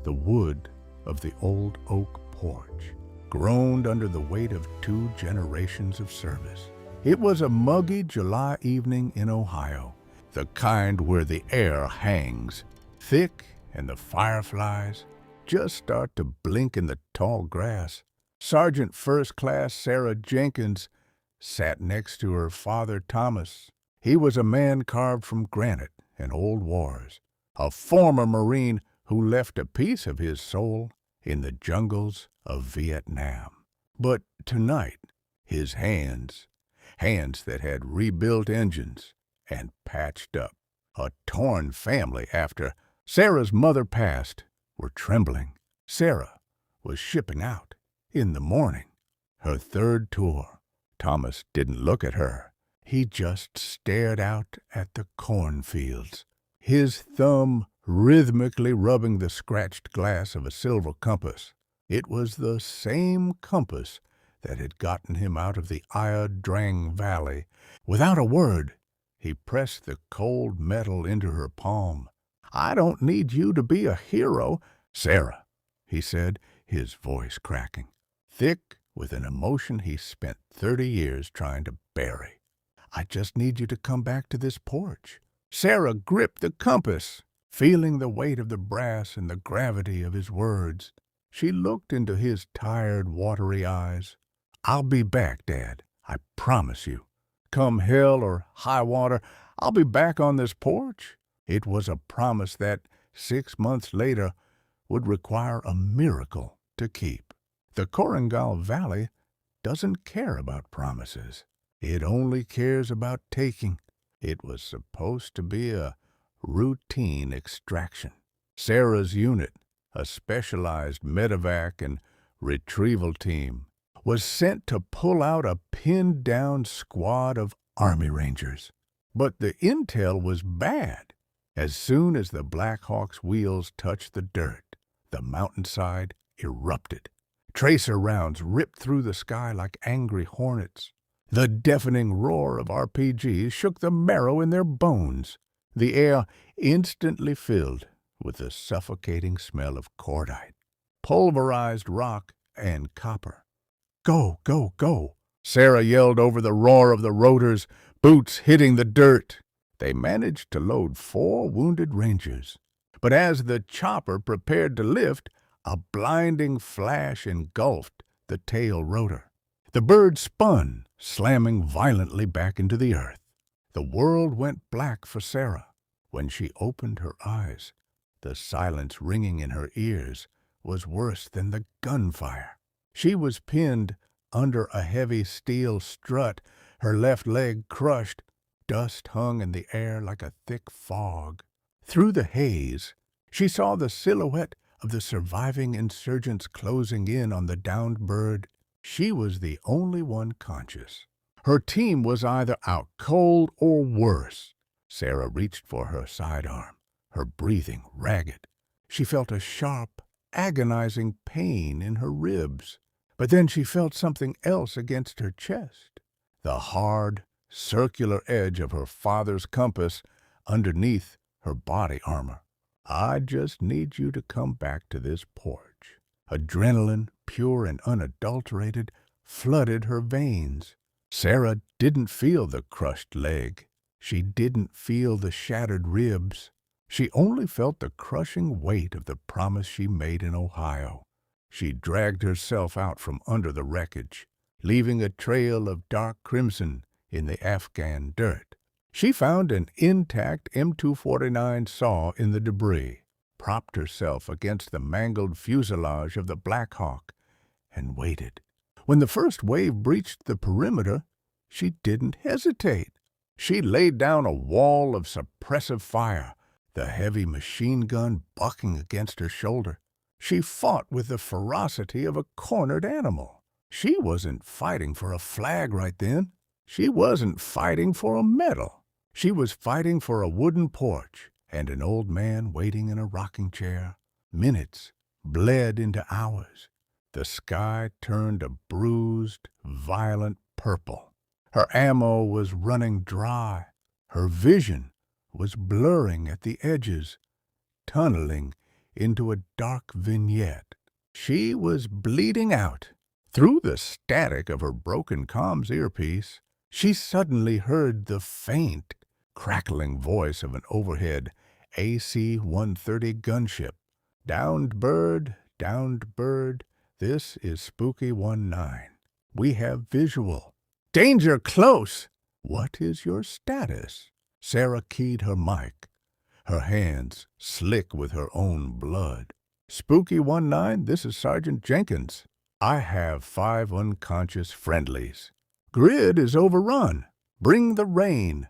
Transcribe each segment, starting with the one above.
The wood of the old oak porch groaned under the weight of 2 generations of service. It was a muggy July evening in Ohio, the kind where the air hangs thick and the fireflies just start to blink in the tall grass. Sergeant First Class Sarah Jenkins sat next to her father Thomas. He was a man carved from granite and old wars, a former Marine who left a piece of his soul in the jungles of Vietnam. But tonight, his hands that had rebuilt engines and patched up a torn family after Sarah's mother passed, were trembling. Sarah was shipping out in the morning, her 3rd tour. Thomas didn't look at her. He just stared out at the cornfields, his thumb rhythmically rubbing the scratched glass of a silver compass. It was the same compass that had gotten him out of the Korengal Valley. Without a word, he pressed the cold metal into her palm. "I don't need you to be a hero, Sarah," he said, his voice cracking, thick with an emotion he spent 30 years trying to bury. "I just need you to come back to this porch." Sarah gripped the compass, feeling the weight of the brass and the gravity of his words. She looked into his tired, watery eyes. "I'll be back, Dad. I promise you. Come hell or high water, I'll be back on this porch." It was a promise that 6 months later would require a miracle to keep. The Korengal Valley doesn't care about promises. It only cares about taking. It was supposed to be a routine extraction. Sarah's unit, a specialized Medevac and retrieval team, was sent to pull out a pinned-down squad of Army Rangers. But the intel was bad. As soon as the Black Hawk's wheels touched the dirt, the mountainside erupted. Tracer rounds ripped through the sky like angry hornets. The deafening roar of RPGs shook the marrow in their bones. The air instantly filled with the suffocating smell of cordite, pulverized rock, and copper. "Go, go, go!" Sarah yelled over the roar of the rotors, boots hitting the dirt. They managed to load 4 wounded Rangers. But as the chopper prepared to lift, a blinding flash engulfed the tail rotor. The bird spun, slamming violently back into the earth. The world went black for Sarah. When she opened her eyes, the silence ringing in her ears was worse than the gunfire. She was pinned under a heavy steel strut, her left leg crushed. Dust hung in the air like a thick fog. Through the haze, she saw the silhouette of the surviving insurgents closing in on the downed bird. She was the only one conscious. Her team was either out cold or worse. Sarah reached for her sidearm, her breathing ragged. She felt a sharp, agonizing pain in her ribs. But then she felt something else against her chest. The hard, circular edge of her father's compass underneath her body armor. "I just need you to come back to this porch." Adrenaline, pure and unadulterated, flooded her veins. Sarah didn't feel the crushed leg. She didn't feel the shattered ribs. She only felt the crushing weight of the promise she made in Ohio. She dragged herself out from under the wreckage, leaving a trail of dark crimson in the Afghan dirt. She found an intact M249 saw in the debris, propped herself against the mangled fuselage of the Black Hawk, and waited. When the first wave breached the perimeter, she didn't hesitate. She laid down a wall of suppressive fire, the heavy machine gun bucking against her shoulder. She fought with the ferocity of a cornered animal. She wasn't fighting for a flag right then. She wasn't fighting for a medal. She was fighting for a wooden porch and an old man waiting in a rocking chair. Minutes bled into hours. The sky turned a bruised, violent purple. Her ammo was running dry. Her vision was blurring at the edges, tunneling into a dark vignette. She was bleeding out. Through the static of her broken comms earpiece, she suddenly heard the faint, crackling voice of an overhead AC-130 gunship. Downed bird, this is Spooky 19. We have visual. Danger close! What is your status? Sarah keyed her mic, her hands slick with her own blood. Spooky 19, this is Sergeant Jenkins. I have 5 unconscious friendlies. Grid is overrun. Bring the rain.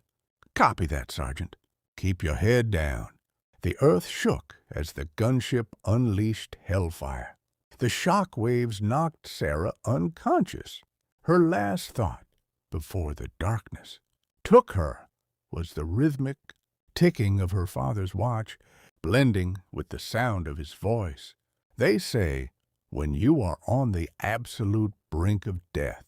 Copy that, Sergeant. Keep your head down. The earth shook as the gunship unleashed hellfire. The shock waves knocked Sarah unconscious. Her last thought, before the darkness took her, was the rhythmic ticking of her father's watch, blending with the sound of his voice. They say, when you are on the absolute brink of death,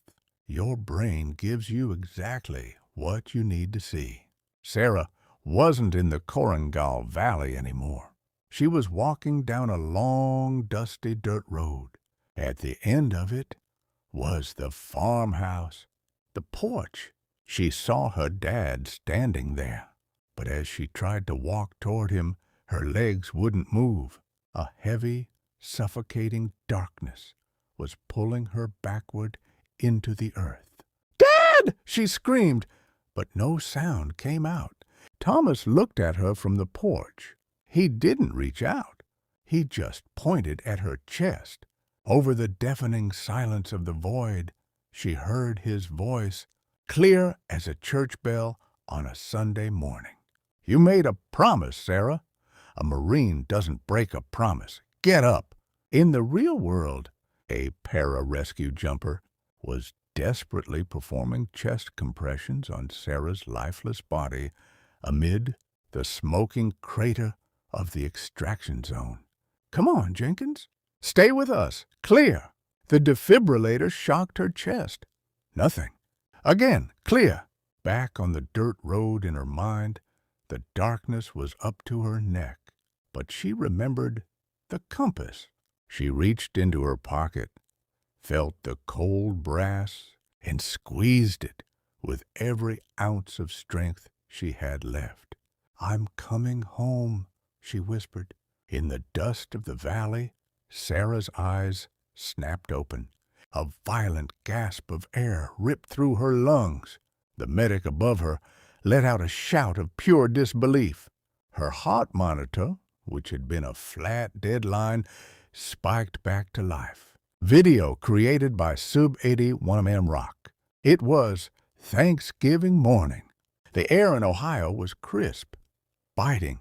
your brain gives you exactly what you need to see. Sarah wasn't in the Korengal Valley anymore. She was walking down a long, dusty dirt road. At the end of it was the farmhouse, the porch. She saw her dad standing there, but as she tried to walk toward him, her legs wouldn't move. A heavy, suffocating darkness was pulling her backward into the earth. "Dad!" she screamed, but no sound came out. Thomas looked at her from the porch. He didn't reach out. He just pointed at her chest. Over the deafening silence of the void, she heard his voice, clear as a church bell on a Sunday morning. "You made a promise, Sarah. A Marine doesn't break a promise. Get up." In the real world, a para-rescue jumper was desperately performing chest compressions on Sarah's lifeless body amid the smoking crater of the extraction zone. "Come on, Jenkins. Stay with us. Clear." The defibrillator shocked her chest. Nothing. Again, clear. Back on the dirt road in her mind, the darkness was up to her neck. But she remembered the compass. She reached into her pocket, felt the cold brass, and squeezed it with every ounce of strength she had left. "I'm coming home," she whispered. In the dust of the valley, Sarah's eyes snapped open. A violent gasp of air ripped through her lungs. The medic above her let out a shout of pure disbelief. Her heart monitor, which had been a flat, dead line, spiked back to life. Video created by Sub-80 1M Rock. It was Thanksgiving morning. The air in Ohio was crisp, biting,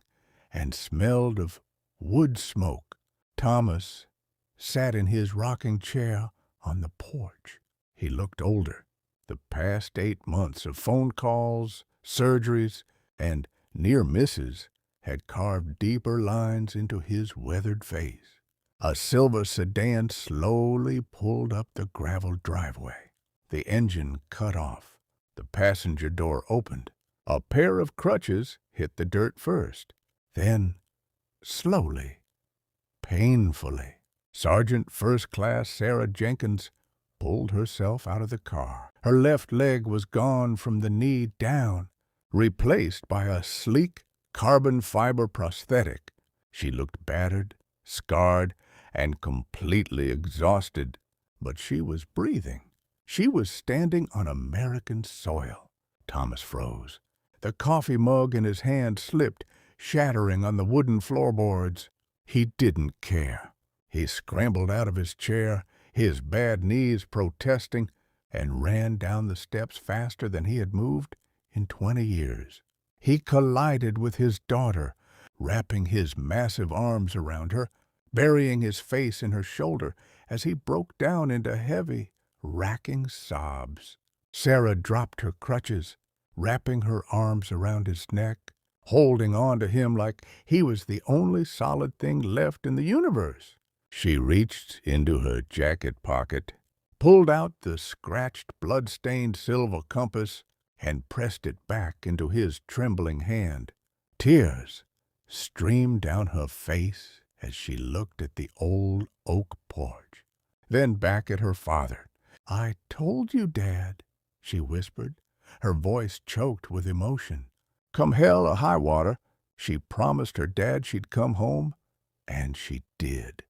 and smelled of wood smoke. Thomas sat in his rocking chair on the porch. He looked older. The past 8 months of phone calls, surgeries, and near misses had carved deeper lines into his weathered face. A silver sedan slowly pulled up the gravel driveway. The engine cut off. The passenger door opened. A pair of crutches hit the dirt first. Then, slowly, painfully, Sergeant First Class Sarah Jenkins pulled herself out of the car. Her left leg was gone from the knee down, replaced by a sleek carbon fiber prosthetic. She looked battered, scarred, and completely exhausted, but she was breathing. She was standing on American soil. Thomas froze. The coffee mug in his hand slipped, shattering on the wooden floorboards. He didn't care. He scrambled out of his chair, his bad knees protesting, and ran down the steps faster than he had moved in 20 years. He collided with his daughter, wrapping his massive arms around her, burying his face in her shoulder as he broke down into heavy, racking sobs. Sarah dropped her crutches, wrapping her arms around his neck, holding on to him like he was the only solid thing left in the universe. She reached into her jacket pocket, pulled out the scratched, blood-stained silver compass, and pressed it back into his trembling hand. Tears streamed down her face as she looked at the old oak porch, then back at her father. "I told you, Dad," she whispered, her voice choked with emotion. Come hell or high water, she promised her dad she'd come home, and she did.